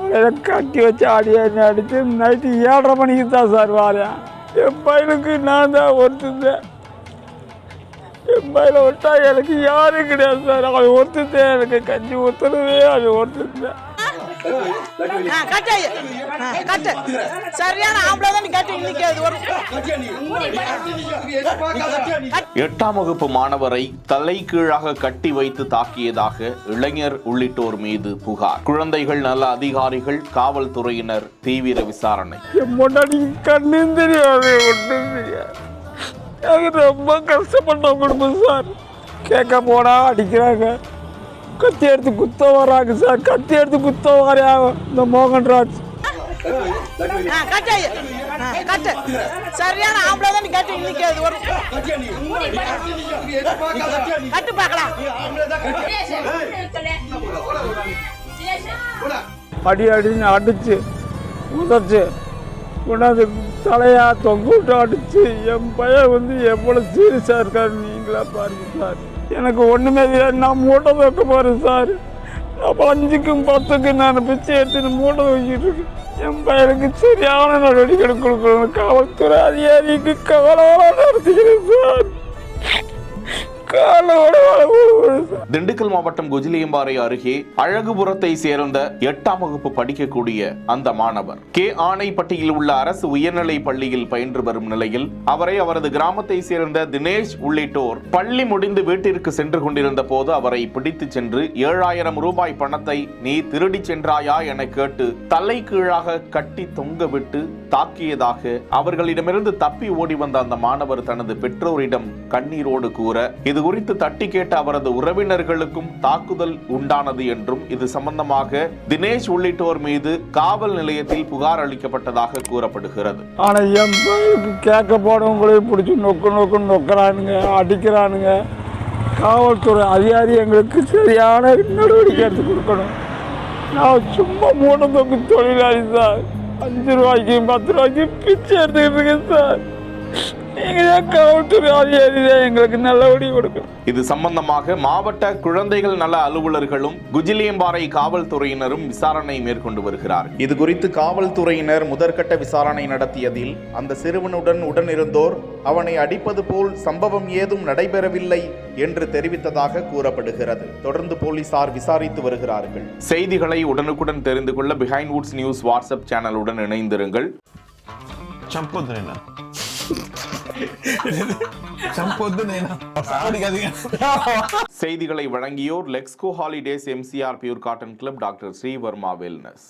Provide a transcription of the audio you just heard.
காலையில் கட்டி வச்சு ஆடி அடித்து நைட்டு 7:30 மணிக்கு தான் சார் வாரேன். என் பையனுக்கு நான் தான் ஒருத்தந்தேன். என் பையனை விட்டா எனக்கு யாரும் கிடையாது சார். அவன் ஒருத்தந்தேன், எனக்கு கஞ்சி ஊற்றுறதே அது ஒருத்தந்தேன். எட்டாம் வகுப்பு மாணவரை தலைகீழாக கட்டி வைத்து தாக்கியதாக இளைஞர் உள்ளிட்டோர் மீது புகார். குழந்தைகள் நல அதிகாரிகள், காவல்துறையினர் தீவிர விசாரணை. கண்ணு தெரியாது, ஒன்றும் தெரியாது. ரொம்ப கஷ்டப்பட்ட குடும்பம் சார். கேட்க போனா அடிக்கிறாங்க, கத்தி எடுத்து குத்த வராங்க சார். கத்தி எடுத்து குத்த வராங்க இந்த மோகன்ராஜ். சரியான ஆம்பளை தான் கட்டி நிற்கிறது. ஒரு கட்டு பார்க்கலாம். அடி அடின்னு அடிச்சு உதச்சு கொண்டாந்து தலையா தொங்க விட்டு அடிச்சு என் பையன் எவ்வளோ சீரியஸாக இருக்காரு நீங்களா பாருங்க சார். எனக்கு ஒன்றுமே நான் மூட்டை வைக்க போகிறேன் சார். அப்போ 5க்கும் 10க்கும் நான் பிச்சை எடுத்துன்னு மூட்டை வச்சுட்டு இருக்கேன். என் பையனுக்கு சரியான நடவடிக்கை கொடுக்கணும். காவல்துறை அதிகாரிக்கு கவலையோட நடத்துகிறேன் சார். திண்டுக்கல் மாவட்டம் குஜிலியம்பாறை அருகே அழகுபுரத்தை சேர்ந்த 8ஆம் வகுப்பு படிக்கக்கூடிய அந்த மாணவர் ஆணைப்பட்டியில் உள்ள அரசு உயர்நிலை பள்ளியில் பயின்று வரும் நிலையில் அவரை அவரது கிராமத்தை சேர்ந்த தினேஷ் உள்ளிட்டோர் பள்ளி முடிந்து வீட்டிற்கு சென்று கொண்டிருந்த போது அவரை பிடித்து சென்று 7000 ரூபாய் பணத்தை நீ திருடி சென்றாயா என கேட்டு தலை கீழாக கட்டி தொங்கவிட்டு தாக்கியதாக அவர்களிடமிருந்து தப்பி ஓடி வந்த அந்த மாணவர் தனது பெற்றோரிடம் கண்ணீரோடு கூற, இது குறித்து தட்டி கேட்ட அவரது உறவினர்களுக்கும் தாக்குதல் உண்டானது என்றும் இது சம்பந்தமாக தினேஷ் உள்ளிட்டோர் மீது காவல் நிலையத்தில் புகார் அளிக்கப்பட்டதாக கூறப்படுகிறது. ஆனா என் கேட்க போனவங்களையும் பிடிச்சி நொக்கிறானுங்க, அடிக்கிறானுங்க. காவல்துறை அதிகாரி எங்களுக்கு சரியான நடவடிக்கை எடுத்து கொடுக்கணும். நான் சும்மா மூட்டை தொக்கு தொழிலாளி சார். 5 ரூபாய்க்கு 10 ரூபாய்க்கு பிச்சை எடுத்துக்கிட்டு இருக்கேன் சார். எங்களுக்கு நல்லபடி கொடுக்கும். இது சம்பந்தமாக மாவட்ட குழந்தைகள் நல அலுவலர்களும் குஜிலியம்பாறை காவல்துறையினரும் விசாரணை மேற்கொண்டு வருகிறார். இது குறித்து காவல்துறையினர் முதற்கட்ட விசாரணை நடத்தியதில் அந்த சிறுவனுடன் உடனிருந்தோர் அவனை அடிப்பது போல் சம்பவம் ஏதும் நடைபெறவில்லை என்று தெரிவித்ததாக கூறப்படுகிறது. தொடர்ந்து போலீசார் விசாரித்து வருகிறார்கள். செய்திகளை உடனுக்குடன் தெரிந்து கொள்ள பிஹைண்ட் வுட்ஸ் நியூஸ் வாட்ஸ்அப் சேனலுடன் இணைந்திருங்கள். செய்திகளை வழங்கியோர் Lexco holidays, MCR pure cotton club, doctor Srivarma wellness.